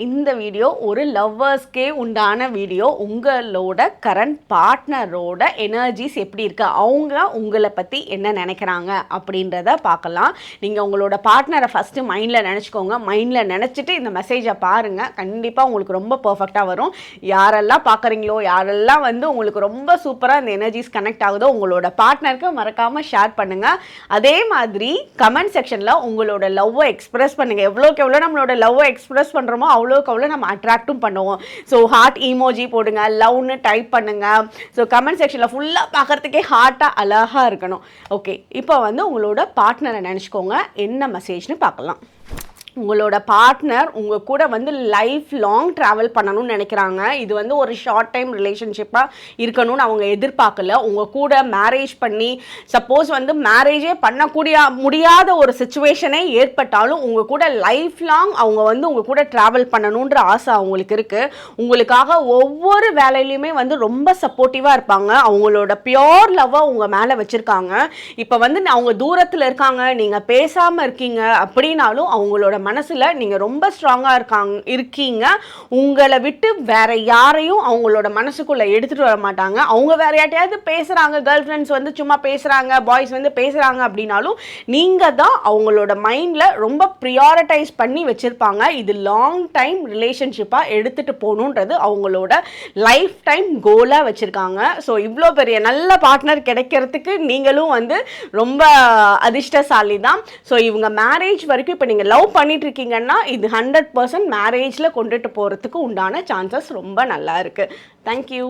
இந்த வீடியோ ஒரு லவ்வர்ஸ்க்கே உண்டான வீடியோ. உங்களோட கரண்ட் பார்ட்னரோட எனர்ஜிஸ் எப்படி இருக்கு, அவங்க உங்களை பற்றி என்ன நினைக்கிறாங்க அப்படின்றத பார்க்கலாம். நீங்கள் உங்களோட பார்ட்னரை ஃபஸ்ட்டு மைண்டில் நினச்சிக்கோங்க. மைண்டில் நினச்சிட்டு இந்த மெசேஜை பாருங்கள். கண்டிப்பாக உங்களுக்கு ரொம்ப பர்ஃபெக்டாக வரும். யாரெல்லாம் பார்க்குறீங்களோ, யாரெல்லாம் உங்களுக்கு ரொம்ப சூப்பராக இந்த எனர்ஜிஸ் கனெக்ட் ஆகுதோ உங்களோட பார்ட்னருக்கு மறக்காமல் ஷேர் பண்ணுங்கள். அதே மாதிரி கமெண்ட் செக்ஷனில் உங்களோட லவ்வை எக்ஸ்பிரஸ் பண்ணுங்கள். எவ்வளோக்கு எவ்வளோ நம்மளோட லவ்வை எக்ஸ்பிரஸ் பண்ணுறோமோ அவ்வளோக்கு அவ்வளோ நம்ம அட்ராக்டும் பண்ணுவோம். ஸோ ஹார்ட் ஈமோஜி போடுங்க, லவ்னு டைப் பண்ணுங்க. ஸோ கமெண்ட் செக்ஷனில் ஃபுல்லாக பார்க்குறதுக்கே ஹார்ட்டாக அழகாக இருக்கணும். ஓகே, இப்போ உங்களோட பார்ட்னரை நினச்சிக்கோங்க. என்ன மெசேஜ்னு பார்க்கலாம். உங்களோட பார்ட்னர் உங்கள் கூட லைஃப் லாங் ட்ராவல் பண்ணணும்னு நினைக்கிறாங்க. இது ஒரு ஷார்ட் டைம் ரிலேஷன்ஷிப்பாக இருக்கணும்னு அவங்க எதிர்பார்க்கல. உங்கள் கூட மேரேஜ் பண்ணி சப்போஸ் மேரேஜே முடியாத ஒரு சுச்சுவேஷனே ஏற்பட்டாலும் உங்கள் கூட லைஃப் லாங் அவங்க உங்கள் கூட ட்ராவல் பண்ணணுன்ற ஆசை அவங்களுக்கு இருக்குது. உங்களுக்காக ஒவ்வொரு வேலையிலையுமே ரொம்ப சப்போர்ட்டிவாக இருப்பாங்க. அவங்களோட பியோர் லவ்வை உங்கள் மேலே வச்சுருக்காங்க. இப்போ அவங்க தூரத்தில் இருக்காங்க, நீங்கள் பேசாமல் இருக்கீங்க அப்படின்னாலும் அவங்களோட மனசுல நீங்க ரொம்ப ஸ்ட்ராங்கா இருக்கீங்க. உங்களை விட்டு வேற யாரையும் அவங்களோட மனசுக்குள்ள எடுத்துட்டு வர மாட்டாங்க. அவங்க வேற யார்ட்டையாவது பேசுறாங்க, கேர்ள் ஃப்ரெண்ட்ஸ் சும்மா பேசுறாங்க, பாய்ஸ் பேசுறாங்க அப்படின்னாலும் நீங்க தான் அவங்களோட மைண்ட்ல ரொம்ப ப்ரியாரிட்டைஸ் பண்ணி வச்சிருப்பாங்க. இது லாங் டைம் ரிலேஷன்ஷிப்பா எடுத்துட்டு போகணுன்றது அவங்களோட லைஃப் டைம் கோலா வச்சிருக்காங்க. ஸோ இவ்வளோ பெரிய நல்ல பார்ட்னர் கிடைக்கிறதுக்கு நீங்களும் ரொம்ப அதிர்ஷ்டசாலி தான். ஸோ இவங்க மேரேஜ் வரைக்கும் இப்போ நீங்க லவ் பண்ணிட்டு இருக்கீங்கன்னா இது 100% மேரேஜ்ல கொண்டுட்டு போறதுக்கு உண்டான சான்சஸ் ரொம்ப நல்லா இருக்கு. தேங்க்யூ.